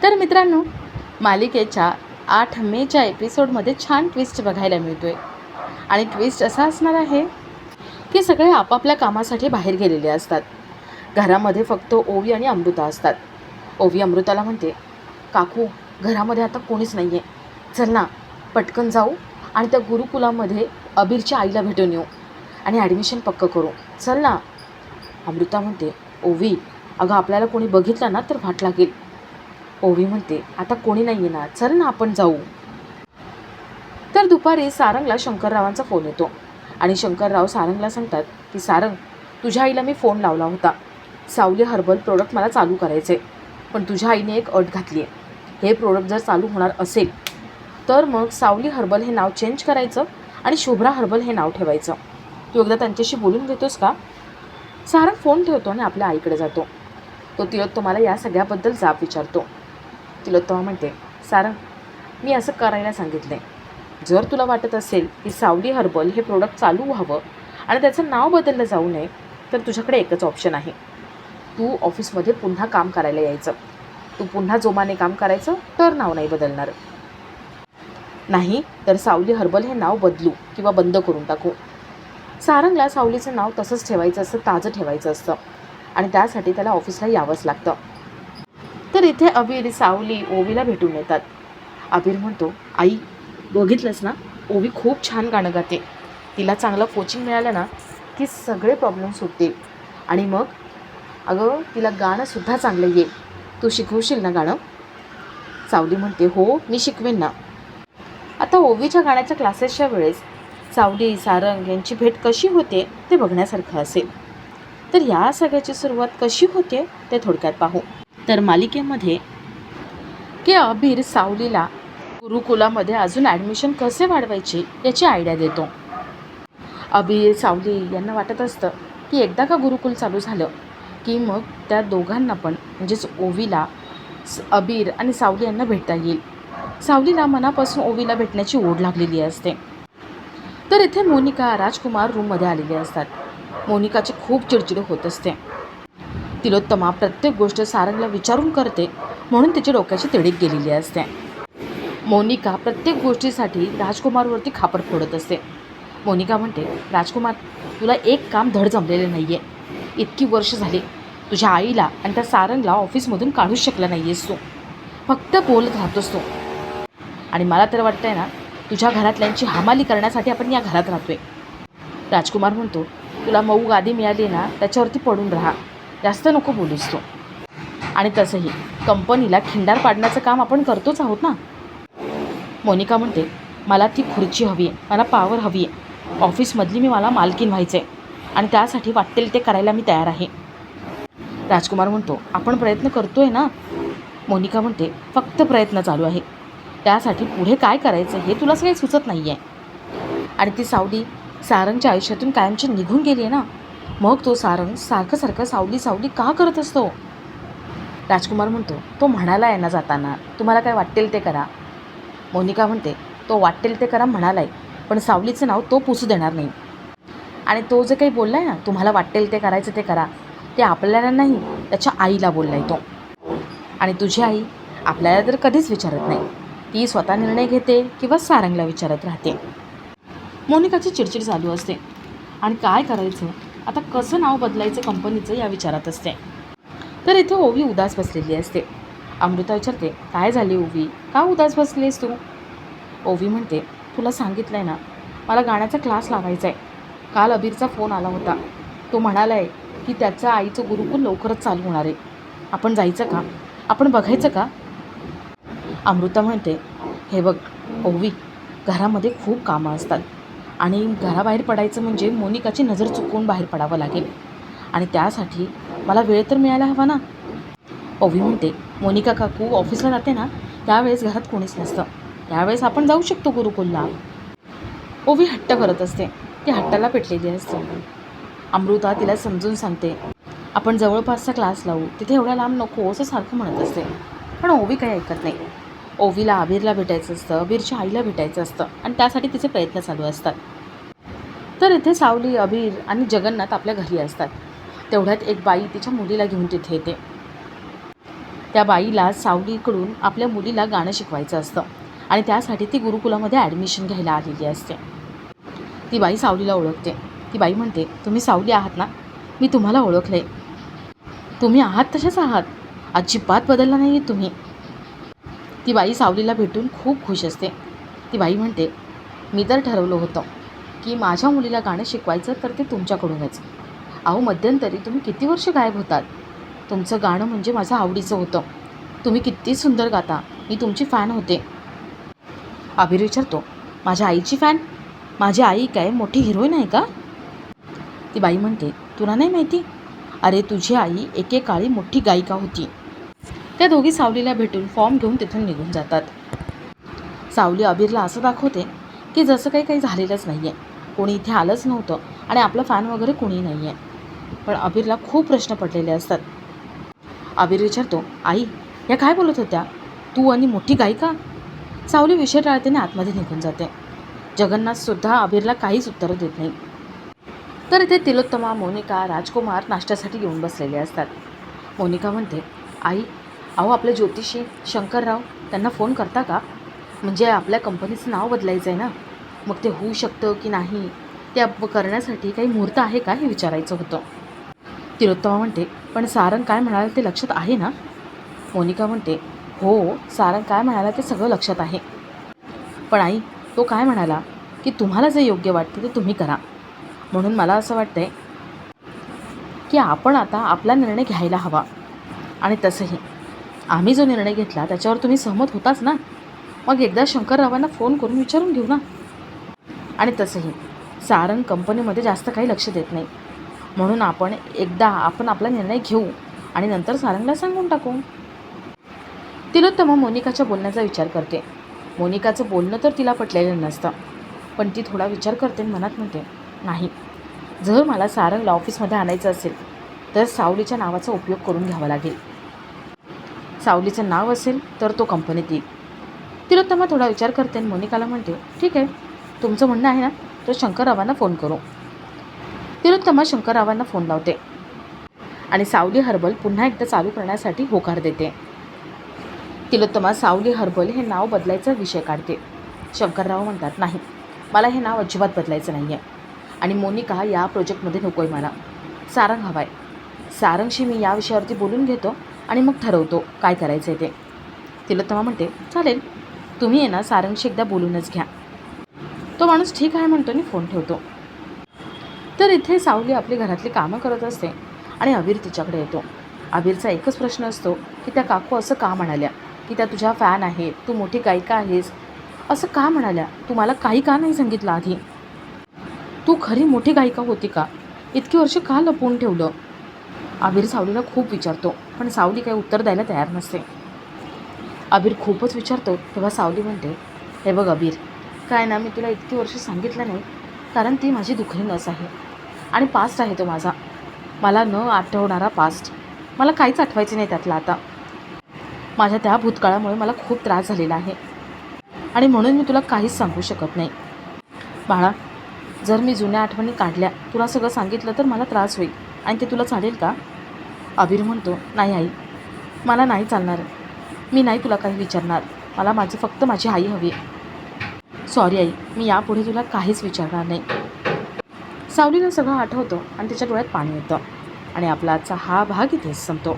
तर मित्रांनो, मालिकेच्या 8 मेच्या एपिसोडमध्ये छान ट्विस्ट बघायला मिळतोय. आणि ट्विस्ट असा असणार आहे की सगळे आपापल्या कामासाठी बाहेर गेलेले असतात. घरामध्ये फक्त ओवी आणि अमृता असतात. ओवी अमृताला म्हणते, काकू घरामध्ये आता कोणीच नाही आहे, चल ना पटकन जाऊ आणि त्या गुरुकुलामध्ये अबीरच्या आईला भेटून येऊ आणि ॲडमिशन पक्कं करू, चल ना. अमृता म्हणते, ओवी अगं आपल्याला कोणी बघितलं ना तर वाट लागेल. ओवी म्हणते, आता कोणी नाही येणार, चल ना आपण जाऊ. तर दुपारी सारंगला शंकररावांचा फोन येतो आणि शंकरराव सारंगला सांगतात की सारंग, तुझ्या आईला मी फोन लावला होता. सावली हर्बल प्रोडक्ट मला चालू करायचे, पण तुझ्या आईने एक अट घातली आहे. हे प्रोडक्ट जर चालू होणार असेल तर मग सावली हर्बल हे नाव चेंज करायचं आणि शुभ्रा हर्बल हे नाव ठेवायचं. तू एकदा त्यांच्याशी बोलून घेतोस का? सारंग फोन ठेवतो आणि आपल्या आईकडे जातो. तो तिलोत्तमाला या सगळ्याबद्दल जाब विचारतो. तिलोत्तमा म्हणते, सारंग मी असं करायला सांगितलं. जर तुला वाटत असेल की सावली हर्बल हे प्रोडक्ट चालू व्हावं आणि त्याचं नाव बदललं जाऊ नये तर तुझ्याकडे एकच ऑप्शन आहे. तू ऑफिसमध्ये पुन्हा काम करायला यायचं. तू पुन्हा जोमाने काम करायचं तर नाव नाही बदलणार. नाही तर सावली हर्बल हे नाव बदलू किंवा बंद करून टाकू. सारंगला सावलीचं नाव तसंच ठेवायचं असतं, ताजं ठेवायचं असतं आणि त्यासाठी त्याला ऑफिसला यावंच लागतं. तर इथे अबीर सावली ओवीला भेटून येतात. अबीर म्हणतो, आई बघितलंस ना, ओवी खूप छान गाणं गाते. तिला चांगलं कोचिंग मिळालं ना की सगळे प्रॉब्लेम सुटतील आणि मग अगं तिला गाणंसुद्धा चांगलं येईल. तू शिकवशील ना गाणं? सावली म्हणते, हो मी शिकवेन ना. आता ओवीच्या गाण्याच्या क्लासेसच्या वेळेस सावली सारंग यांची भेट कशी होते ते बघण्यासारखं असेल. तर या सगळ्याची सुरुवात कशी होते ते थोडक्यात पाहू. तर मालिकेमध्ये की अबीर सावलीला गुरुकुलामध्ये अजून ॲडमिशन कसे वाढवायचे याची आयडिया देतो. अबीर सावली यांना वाटत असतं की एकदा का गुरुकुल चालू झालं की मग त्या दोघांना पण म्हणजेच ओवीला अबीर आणि सावली यांना भेटता येईल. सावलीला मनापासून ओवीला भेटण्याची ओढ लागलेली असते. तर इथे मोनिका राजकुमार रूममध्ये आलेले असतात. मोनिकाची खूप चिडचिड होत असते. तिलोत्तमा प्रत्येक गोष्ट सारंगला विचारून करते म्हणून तिच्या डोक्याची तिडीक गेलेली असते. मोनिका प्रत्येक गोष्टीसाठी राजकुमारवरती खापर फोडत असते. मोनिका म्हणते, राजकुमार तुला एक काम धड जमलेलं नाही आहे. इतकी वर्ष झाली तुझ्या आईला आणि त्या सारंगला ऑफिसमधून काढूच शकला नाही आहेस तू. फक्त बोलत राहतोस तू. आणि मला तर वाटतंय ना तुझ्या घरातल्यांची हमाली करण्यासाठी आपण या घरात राहतोय. राजकुमार म्हणतो, तुला मऊ गादी मिळाली ना त्याच्यावरती पडून राहा, जास्त नको बोलूस तू. आणि तसंही कंपनीला खिंडार पाडण्याचं काम आपण करतोच आहोत ना. मोनिका म्हणते, मला ती खुर्ची हवी आहे, मला पावर हवी आहे. ऑफिसमधली मला मालकीन व्हायचं आहे आणि त्यासाठी वाटेल ते करायला मी तयार आहे. राजकुमार म्हणतो, आपण प्रयत्न करतो आहे ना. मोनिका म्हणते, फक्त प्रयत्न चालू आहे, त्यासाठी पुढे काय करायचं हे तुलाच काही सुचत नाही आहे. आणि ती सावली सारंगच्या आयुष्यातून कायमची निघून गेली आहे ना, मग तो सारंग सारखं सारखं सावली सावली का करत असतो? राजकुमार म्हणतो, तो म्हणाला आहे ना जाताना, तुम्हाला काय वाटेल ते करा. मोनिका म्हणते, तो वाटेल ते करा म्हणालाय, पण सावलीचं नाव तो पुसू देणार नाही. आणि तो जे काही बोलला आहे ना, तुम्हाला वाटेल ते करायचं ते करा, ते आपल्याला नाही त्याच्या आईला बोलला आहे तो. आणि तुझी आई आपल्याला तर कधीच विचारत नाही, ती स्वतः निर्णय घेते किंवा सारंगला विचारत राहते. मोनिकाची चिडचिड चालू असते आणि काय करायचं आता, कसं नाव बदलायचं कंपनीचं या विचारात असते. तर इथे ओवी उदास बसलेली असते. अमृता विचारते, काय झाली ओवी, का उदास बसलीस तू? ओवी म्हणते, तुला सांगितलं आहे ना मला गाण्याचा क्लास लावायचा आहे. काल अबीरचा फोन आला होता, तो म्हणाला आहे की त्याच्या आईचं गुरुकुल लवकरच चालू होणार आहे. आपण जायचं का, आपण बघायचं का? अमृता म्हणते, हे बघ ओवी, घरामध्ये खूप कामं असतात आणि घराबाहेर पडायचं म्हणजे मोनिकाची नजर चुकवून बाहेर पडावं लागेल आणि त्यासाठी मला वेळ तर मिळायला हवा ना. ओवी म्हणते, मोनिका काकू ऑफिसला जाते ना त्यावेळेस घरात कोणीच नसतं, त्यावेळेस आपण जाऊ शकतो गुरुकुलला. ओवी हट्ट करत असते, ती हट्टाला पेटलेली असते. अमृता तिला समजून सांगते, आपण जवळपासचा क्लास लावू, तिथे एवढ्या लांब नको असं सारखं म्हणत असते. पण ओवी काही ऐकत नाही. ओवीला अबीरला भेटायचं असतं, अबीरच्या आईला भेटायचं असतं आणि त्यासाठी तिचे प्रयत्न चालू असतात. तर इथे सावली, अबीर आणि जगन्नाथ आपल्या घरी असतात. तेवढ्यात एक बाई तिच्या मुलीला घेऊन तिथे येते. त्या बाईला सावलीकडून आपल्या मुलीला गाणं शिकवायचं असतं आणि त्यासाठी ती गुरुकुलामध्ये ॲडमिशन घ्यायला आलेली असते. ती बाई सावलीला ओळखते. ती बाई म्हणते, तुम्ही सावली आहात ना? मी तुम्हाला ओळखलं आहे. तुम्ही आहात तशाच आहात, अजिबात बदलला नाही आहे तुम्ही. ती बाई सावलीला भेटून खूप खुश असते. ती बाई म्हणते, मी तर ठरवलं होतं की माझ्या मुलीला गाणं शिकवायचं तर ते तुमच्याकडूनच. अहो मध्यंतरी तुम्ही किती वर्ष गायब होतात. तुमचं गाणं म्हणजे माझं आवडीचं होतं. तुम्ही किती सुंदर गाता. मी तुमची फॅन होते. अभिर विचारतो, माझ्या आईची फॅन? माझी आई काय मोठी हिरोईन आहे का? ती बाई म्हणते, तुला नाही माहिती? अरे तुझी आई एकेकाळी मोठी गायिका होती. त्या दोघी सावलीला भेटून फॉर्म घेऊन तिथून निघून जातात. सावली अभिरला असं दाखवते की जसं काही झालेलंच नाही आहे, कोणी इथे आलंच नव्हतं आणि आपलं फॅन वगैरे कोणी नाही आहे. पण अभिरला खूप प्रश्न पडलेले असतात. अभिर विचारतो, आई या काय बोलत होत्या? तू आणि मोठी गायिका? सावली विषय टाळतेने आतमध्ये निघून जाते. जगन्नाथसुद्धा अभिरला काहीच उत्तर देत नाही. तर इथे तिलोत्तमा, मोनिका, राजकुमार नाश्त्यासाठी येऊन बसलेले असतात. मोनिका म्हणते, आई अहो आपले ज्योतिषी शंकरराव त्यांना फोन करता का? म्हणजे आपल्या कंपनीचं नाव बदलायचं आहे ना, मग ते होऊ शकतं की नाही ते करण्यासाठी काही मुहूर्त आहे का हे विचारायचं होतं. तिलोत्तमा म्हणते, पण सारंग काय म्हणाले ते लक्षात आहे ना? मोनिका म्हणते, हो सारंग काय म्हणाला ते सगळं लक्षात आहे. पण आई तो काय म्हणाला की तुम्हाला जे योग्य वाटते ते तुम्ही करा. म्हणून मला असं वाटतं आहे की आपण आता आपला निर्णय घ्यायला हवा. आणि तसंही आम्ही जो निर्णय घेतला त्याच्यावर तुम्ही सहमत होताच ना, मग एकदा शंकररावांना फोन करून विचारून घेऊ ना. आणि तसंही सारंग कंपनीमध्ये जास्त काही लक्ष देत नाही, म्हणून आपण आपला निर्णय घेऊ आणि नंतर सारंगला सांगून टाकू. तिलोत्तमा मोनिकाच्या बोलण्याचा विचार करते. मोनिकाचं बोलणं तर तिला पटलेलं नसतं, पण ती थोडा विचार करते आणि मनात म्हणते, नाही, जर मला सारंगला ऑफिसमध्ये आणायचं असेल तर सावलीच्या नावाचा उपयोग करून घ्यावा लागेल. सावलीचं नाव असेल तर तो कंपनीत येईल. तिलोत्तमा थोडा विचार करते आणि मोनिकाला म्हणते, ठीक आहे, तुमचं म्हणणं आहे ना, तर शंकररावांना फोन करू. तिलोत्तमा शंकररावांना फोन लावते आणि सावली हर्बल पुन्हा एकदा चालू करण्यासाठी होकार देते. तिलोत्तमा सावली हर्बल हे नाव बदलायचा विषय काढते. शंकरराव म्हणतात, नाही, मला हे नाव अजिबात बदलायचं नाही आहे आणि मोनिका या प्रोजेक्टमध्ये नको आहे. मला सारंग हवा आहे. सारंगशी मी या विषयावरती बोलून घेतो आणि मग ठरवतो काय करायचं आहे ते. तिलोत्तमा म्हणते, चालेल, तुम्ही आहे ना सारंगशी एकदा बोलूनच घ्या. तो माणूस ठीक आहे म्हणतो आणि फोन ठेवतो. तर इथे सावली आपली घरातली कामं करत असते आणि अभिर तिच्याकडे येतो. अभिरचा एकच प्रश्न असतो की त्या काकू असं का म्हणाल्या की त्या तुझ्या फॅन आहेत, तू मोठी गायिका आहेस, असं का म्हणाल्या? तू मला काही का नाही सांगितलं आधी? तू खरी मोठी गायिका होती का? इतकी वर्ष का लपवून ठेवलं? अभिर सावलीला खूप विचारतो, पण सावली काही उत्तर द्यायला तयार नसते. अभिर खूपच विचारतो तेव्हा सावली म्हणते, हे बघ अभिर, काय ना, मी तुला इतकी वर्ष सांगितलं नाही कारण ती माझी दुखरी नस आहे आणि पास्ट आहे तो माझा, मला न आठवणारा पास्ट. मला काहीच आठवायचं नाही त्यातलं आता. माझ्या त्या भूतकाळामुळे मला खूप त्रास झालेला आहे आणि म्हणून मी तुला काहीच सांगू शकत नाही. बाळा, जर मी जुन्या आठवणी काढल्या, तुला सगळं सांगितलं तर मला त्रास होईल आणि ते तुला चालेल का? अभिर म्हणतो, नाही आई, मला नाही चालणार. मी नाही तुला काही विचारणार. मला फक्त माझी आई हवी. सॉरी आई, मी यापुढे तुला काहीच विचारणार नाही. सावलीला सगळं आठवतं आणि तिच्या डोळ्यात पाणी येतं आणि आपला आजचा हा भाग इथेच संपतो.